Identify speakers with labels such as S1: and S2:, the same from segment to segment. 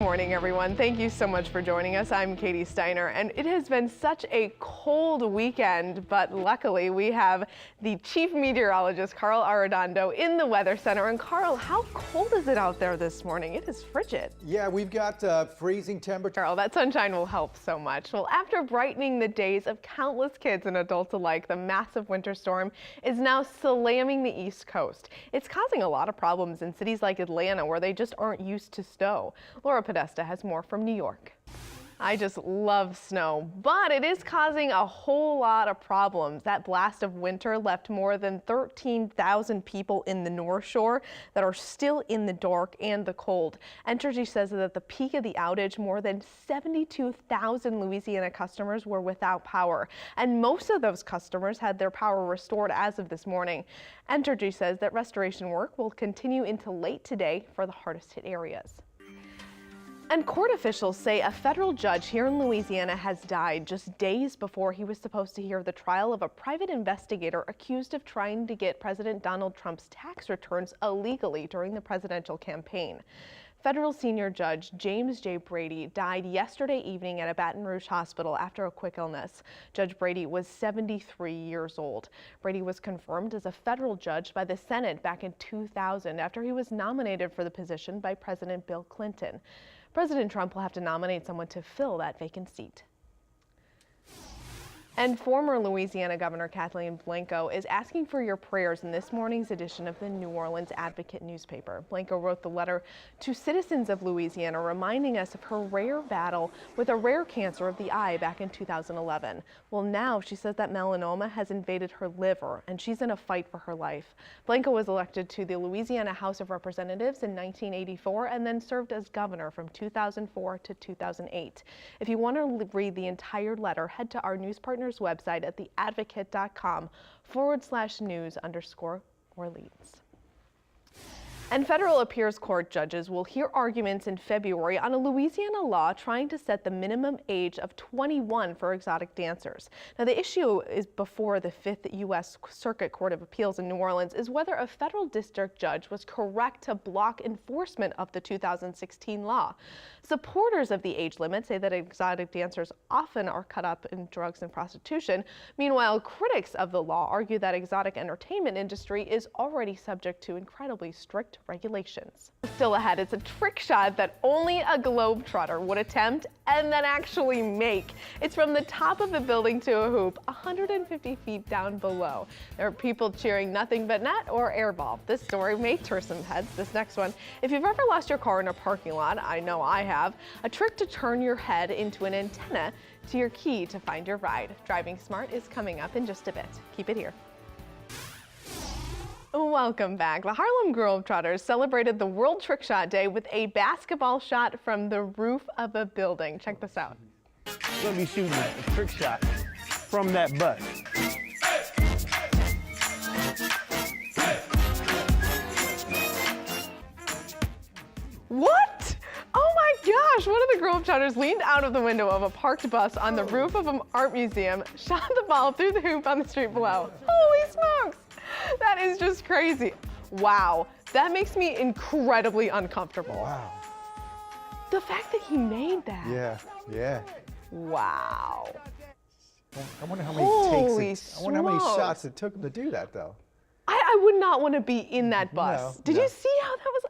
S1: Morning, everyone. Thank you so much for joining us. I'm Katie Steiner, and it has been such a cold weekend, but luckily we have the chief meteorologist, Carl Arredondo, in the Weather Center. And Carl, how cold is it out there this morning? It is frigid.
S2: Yeah, we've got freezing temperature.
S1: Carl, that sunshine will help so much. Well, after brightening the days of countless kids and adults alike, the massive winter storm is now slamming the East Coast. It's causing a lot of problems in cities like Atlanta, where they just aren't used to snow. Laura Podesta has more from New York. I just love snow, but it is causing a whole lot of problems. That blast of winter left more than 13,000 people in the North Shore that are still in the dark and the cold. Entergy says that at the peak of the outage, more than 72,000 Louisiana customers were without power, and most of those customers had their power restored as of this morning. Entergy says that restoration work will continue into late today for the hardest hit areas. And court officials say a federal judge here in Louisiana has died just days before he was supposed to hear the trial of a private investigator accused of trying to get President Donald Trump's tax returns illegally during the presidential campaign. Federal senior judge James J. Brady died yesterday evening at a Baton Rouge hospital after a quick illness. Judge Brady was 73 years old. Brady was confirmed as a federal judge by the Senate back in 2000 after he was nominated for the position by President Bill Clinton. President Trump will have to nominate someone to fill that vacant seat. And former Louisiana Governor Kathleen Blanco is asking for your prayers in this morning's edition of the New Orleans Advocate newspaper. Blanco wrote the letter to citizens of Louisiana, reminding us of her rare battle with a rare cancer of the eye back in 2011. Well, now she says that melanoma has invaded her liver, and she's in a fight for her life. Blanco was elected to the Louisiana House of Representatives in 1984 and then served as governor from 2004 to 2008. If you want to read the entire letter, head to our news partner website at theadvocate.com/news_Orleans. And federal appeals court judges will hear arguments in February on a Louisiana law trying to set the minimum age of 21 for exotic dancers. Now, the issue is before the 5th U.S. Circuit Court of Appeals in New Orleans is whether a federal district judge was correct to block enforcement of the 2016 law. Supporters of the age limit say that exotic dancers often are caught up in drugs and prostitution. Meanwhile, critics of the law argue that exotic entertainment industry is already subject to incredibly strict regulations. Still ahead, it's a trick shot that only a globetrotter would attempt and then actually make. It's from the top of a building to a hoop 150 feet down below. There are people cheering nothing but net or airball. This story may turn some heads. This next one, if you've ever lost your car in a parking lot, I know I have, a trick to turn your head into an antenna to your key to find your ride. Driving Smart is coming up in just a bit. Keep it here. Welcome back. The Harlem Globetrotters celebrated the World Trick Shot Day with a basketball shot from the roof of a building. Check this out.
S3: We're gonna be shooting a trick shot from that bus.
S1: What? Oh my gosh, one of the Globetrotters leaned out of the window of a parked bus on the roof of an art museum, shot the ball through the hoop on the street below. Holy smokes! That is just crazy. Wow, that makes me incredibly uncomfortable.
S2: Wow.
S1: The fact that he made that.
S2: Yeah.
S1: Wow.
S2: I wonder how many
S1: Holy
S2: I wonder how many
S1: smokes.
S2: shots it took him to do that, though.
S1: I would not want to be in that bus.
S2: No,
S1: Did
S2: no.
S1: you see how that was?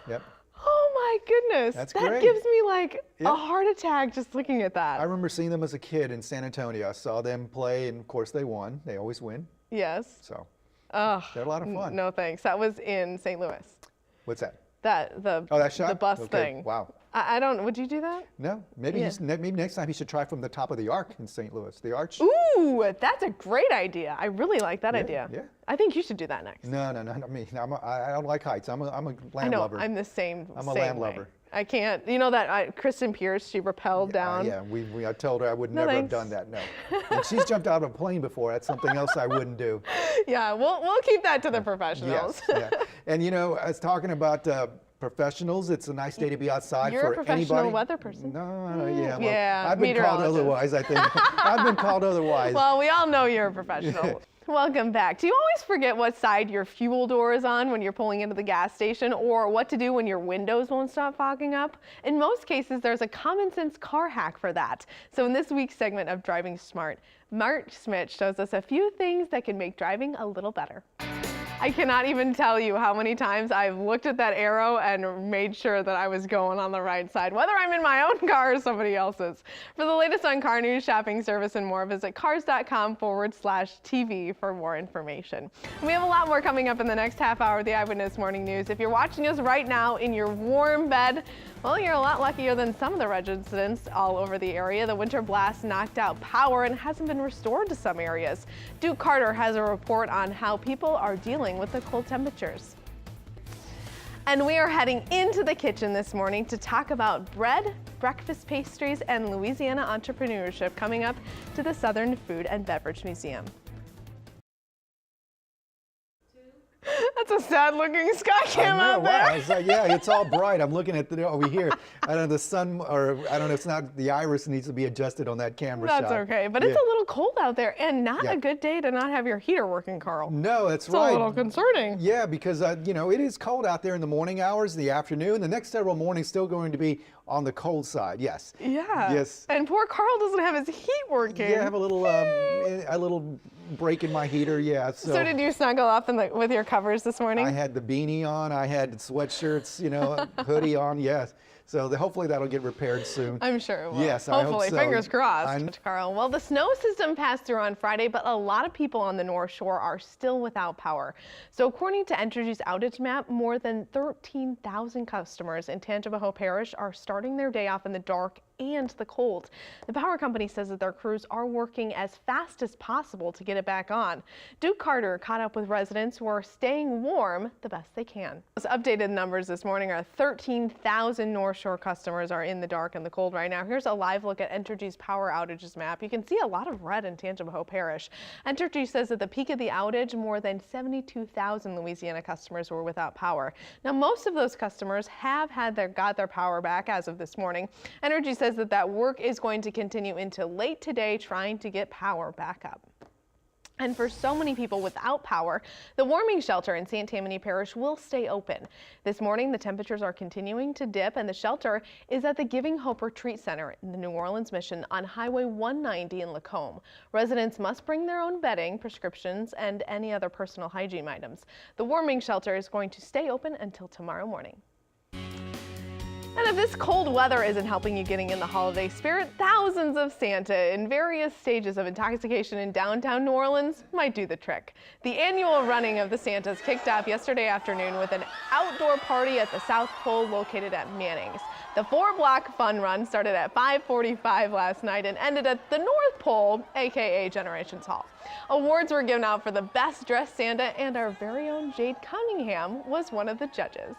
S2: Yep.
S1: Oh my goodness.
S2: That's
S1: that
S2: great.
S1: gives me like
S2: Yep.
S1: a heart attack just looking at that.
S2: I remember seeing them as a kid in San Antonio. I saw them play, and of course they won. They always win.
S1: Yes.
S2: So
S1: Ugh.
S2: they're a lot of fun.
S1: No thanks. That was in St. Louis.
S2: What's that?
S1: That
S2: shot?
S1: the bus
S2: Okay.
S1: thing.
S2: Wow.
S1: I don't. Would you do that?
S2: No, maybe
S1: Yeah.
S2: maybe next time he should try from the top of the arc in St. Louis. The arch.
S1: Ooh, that's a great idea. I really like that
S2: Yeah,
S1: idea.
S2: yeah.
S1: I think you should do that next.
S2: No, not me. I don't like heights. I'm a
S1: I
S2: land
S1: know.
S2: lover.
S1: I'm the same.
S2: I'm a
S1: same
S2: land
S1: way.
S2: lover.
S1: I can't. You know that Kristen Pierce, she rappelled down.
S2: Yeah, I told her I would
S1: No,
S2: never have
S1: thanks.
S2: done that. No. And she's jumped out of a plane before. That's something else I wouldn't do.
S1: Yeah, we'll keep that to the professionals.
S2: Yes. Yeah. And you know, I was talking about professionals. It's a nice day to be outside
S1: You're
S2: for
S1: a professional
S2: anybody.
S1: weather person.
S2: No, yeah. Well,
S1: Yeah,
S2: I've been called
S1: meteorologist.
S2: otherwise, I think. I've been called otherwise.
S1: Well, we all know you're a professional. Welcome back. Do you always forget what side your fuel door is on when you're pulling into the gas station, or what to do when your windows won't stop fogging up? In most cases, there's a common sense car hack for that. So in this week's segment of Driving Smart, Mark Schmidt shows us a few things that can make driving a little better. I cannot even tell you how many times I've looked at that arrow and made sure that I was going on the right side, whether I'm in my own car or somebody else's. For the latest on car news, shopping, service, and more, visit cars.com/TV for more information. And we have a lot more coming up in the next half hour of the Eyewitness Morning News. If you're watching us right now in your warm bed, well, you're a lot luckier than some of the residents all over the area. The winter blast knocked out power and hasn't been restored to some areas. Duke Carter has a report on how people are dealing with the cold temperatures. And we are heading into the kitchen this morning to talk about bread, breakfast pastries, and Louisiana entrepreneurship coming up to the Southern Food and Beverage Museum. That's a sad-looking sky cam out there.
S2: Wow. It's like, yeah, it's all bright. I'm looking at over here. I don't know, the sun, or I don't know, it's not, the iris needs to be adjusted on that camera shot.
S1: That's okay, but it's a little cold out there, and not a good day to not have your heater working, Carl.
S2: No, that's
S1: it's
S2: right.
S1: It's a little concerning.
S2: Yeah, because, you know, it is cold out there in the morning hours, the afternoon. The next several mornings still going to be on the cold side, yes.
S1: Yeah.
S2: Yes.
S1: And poor Carl doesn't have his heat working.
S2: Yeah, I have a little break in my heater, yeah.
S1: So did you snuggle up with your covers this morning?
S2: I had the beanie on, I had sweatshirts, you know, hoodie on, yes. So hopefully that'll get repaired soon.
S1: I'm sure it will.
S2: Yes,
S1: hopefully.
S2: I hope so.
S1: Fingers crossed, Carl. Well, the snow system passed through on Friday, but a lot of people on the North Shore are still without power. So according to Entergy's outage map, more than 13,000 customers in Tangipahoa Parish are starting their day off in the dark and the cold. The power company says that their crews are working as fast as possible to get it back on. Duke Carter caught up with residents who are staying warm the best they can. Those updated numbers this morning are 13,000 North Shore customers are in the dark and the cold right now. Here's a live look at Entergy's power outages map. You can see a lot of red in Tangipahoa Parish. Entergy says at the peak of the outage, more than 72,000 Louisiana customers were without power. Now, most of those customers have got their power back as of this morning. Entergy says that work is going to continue into late today, trying to get power back up. And for so many people without power, the warming shelter in St. Tammany Parish will stay open. This morning, the temperatures are continuing to dip, and the shelter is at the Giving Hope Retreat Center in the New Orleans Mission on Highway 190 in Lacombe. Residents must bring their own bedding, prescriptions, and any other personal hygiene items. The warming shelter is going to stay open until tomorrow morning. And if this cold weather isn't helping you getting in the holiday spirit, thousands of Santa in various stages of intoxication in downtown New Orleans might do the trick. The annual running of the Santas kicked off yesterday afternoon with an outdoor party at the South Pole located at Manning's. The 4-block fun run started at 5:45 last night and ended at the North Pole, aka Generations Hall. Awards were given out for the best dressed Santa, and our very own Jade Cunningham was one of the judges.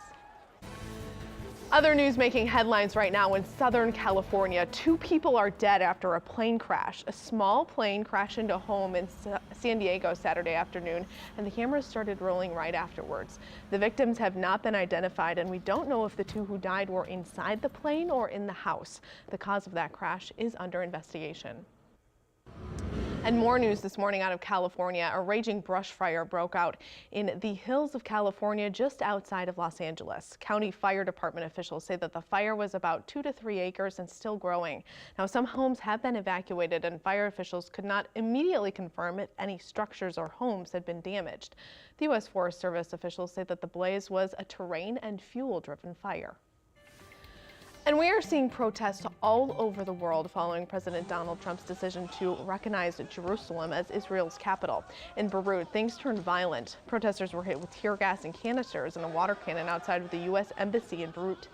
S1: Other news making headlines right now in Southern California. 2 people are dead after a plane crash. A small plane crashed into a home in San Diego Saturday afternoon, and the cameras started rolling right afterwards. The victims have not been identified, and we don't know if the 2 who died were inside the plane or in the house. The cause of that crash is under investigation. And more news this morning out of California. A raging brush fire broke out in the hills of California just outside of Los Angeles. County Fire Department officials say that the fire was about 2 to 3 acres and still growing. Now, some homes have been evacuated, and fire officials could not immediately confirm if any structures or homes had been damaged. The U.S. Forest Service officials say that the blaze was a terrain and fuel-driven fire. And we are seeing protests all over the world following President Donald Trump's decision to recognize Jerusalem as Israel's capital. In Beirut, things turned violent. Protesters were hit with tear gas and canisters and a water cannon outside of the U.S. Embassy in Beirut.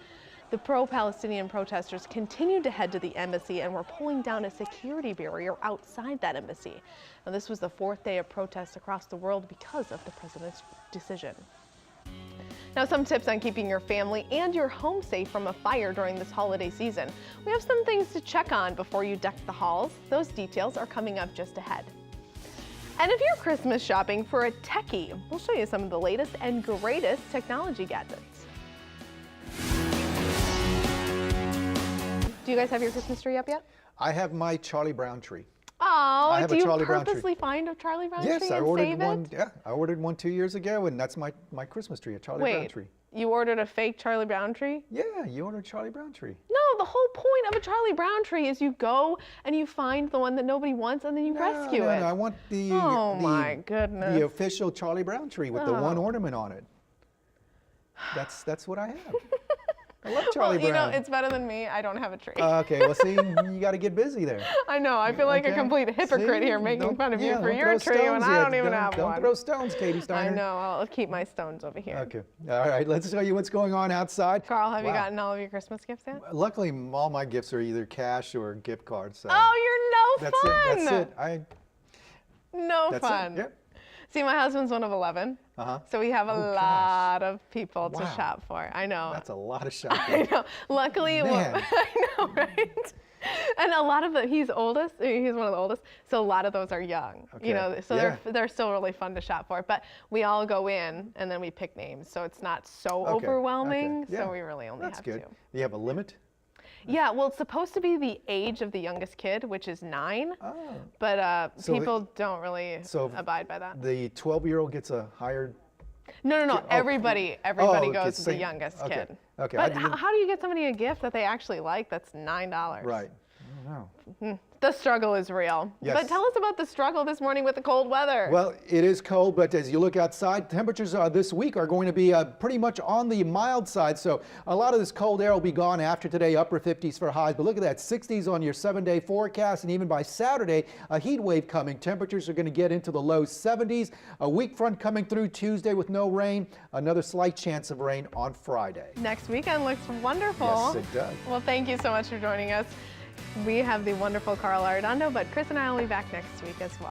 S1: The pro-Palestinian protesters continued to head to the embassy and were pulling down a security barrier outside that embassy. Now, this was the 4th day of protests across the world because of the president's decision. Now, some tips on keeping your family and your home safe from a fire during this holiday season. We have some things to check on before you deck the halls. Those details are coming up just ahead. And if you're Christmas shopping for a techie, we'll show you some of the latest and greatest technology gadgets. Do you guys have your Christmas tree up yet?
S2: I have my Charlie Brown tree.
S1: Oh,
S2: have
S1: do
S2: a
S1: you
S2: Charlie Brown tree.
S1: purposely find a Charlie Brown
S2: Yes,
S1: tree
S2: I
S1: and
S2: ordered
S1: save
S2: one.
S1: it?
S2: Yeah, I ordered one 2 years ago, and that's my Christmas tree, a Charlie Brown
S1: Wait,
S2: tree.
S1: you ordered a fake Charlie Brown tree?
S2: Yeah, you ordered a Charlie Brown tree.
S1: No, the whole point of a Charlie Brown tree is you go and you find the one that nobody wants and then you rescue
S2: no,
S1: it.
S2: No, I want the
S1: Oh my goodness.
S2: the official Charlie Brown tree with the one ornament on it. That's what I have. I love Charlie
S1: Well, you
S2: Brown.
S1: know, it's better than me. I don't have a tree.
S2: Okay, well, see, you got to get busy there.
S1: I know. I feel like a
S2: Okay.
S1: complete hypocrite
S2: See?
S1: here making
S2: Don't-
S1: fun of you
S2: yeah,
S1: for
S2: don't
S1: your
S2: throw
S1: tree when
S2: stones
S1: I
S2: yet.
S1: don't even have
S2: Don't
S1: one.
S2: throw stones, Katie
S1: I
S2: Steiner.
S1: know. I'll keep my stones over here.
S2: Okay. All right, let's tell you what's going on outside.
S1: Carl, have you
S2: Wow.
S1: gotten all of your Christmas gifts yet?
S2: Luckily, all my gifts are either cash or gift cards. So
S1: Oh, you're no
S2: that's
S1: fun.
S2: it. That's it.
S1: No
S2: That's
S1: fun.
S2: it. Yep.
S1: See, my husband's one of 11,
S2: Uh-huh.
S1: so we have a
S2: Oh, gosh.
S1: lot of people to
S2: Wow.
S1: shop for. I know.
S2: That's a lot of
S1: I
S2: shopping.
S1: know. Luckily,
S2: Man.
S1: I know, right? And a lot of he's oldest. He's one of the oldest, so a lot of those are young.
S2: Okay.
S1: You know, so
S2: Yeah.
S1: they're still really fun to shop for. But we all go in and then we pick names, so it's not so
S2: Okay,
S1: overwhelming.
S2: okay, yeah.
S1: So we really only
S2: That's
S1: have
S2: good.
S1: two.
S2: Do you have a limit?
S1: Yeah, well, it's supposed to be the age of the youngest kid, which is 9.
S2: Oh.
S1: But
S2: So
S1: people don't really
S2: so
S1: abide by that.
S2: The 12-year-old gets a higher.
S1: No.
S2: Oh,
S1: everybody
S2: oh,
S1: goes
S2: okay,
S1: with the
S2: same-
S1: youngest
S2: okay,
S1: kid.
S2: okay, I
S1: But
S2: didn't-
S1: how do you get somebody a gift that they actually like that's $9?
S2: Right. I don't know.
S1: The struggle is real.
S2: Yes.
S1: But tell us about the struggle this morning with the cold weather.
S2: Well, it is cold, but as you look outside, temperatures this week are going to be pretty much on the mild side. So a lot of this cold air will be gone after today, upper 50s for highs. But look at that, 60s on your 7-day forecast. And even by Saturday, a heat wave coming. Temperatures are going to get into the low 70s. A weak front coming through Tuesday with no rain. Another slight chance of rain on Friday.
S1: Next weekend looks wonderful.
S2: Yes, it does.
S1: Well, thank you so much for joining us. We have the wonderful Carl Arredondo, but Chris and I will be back next week as well.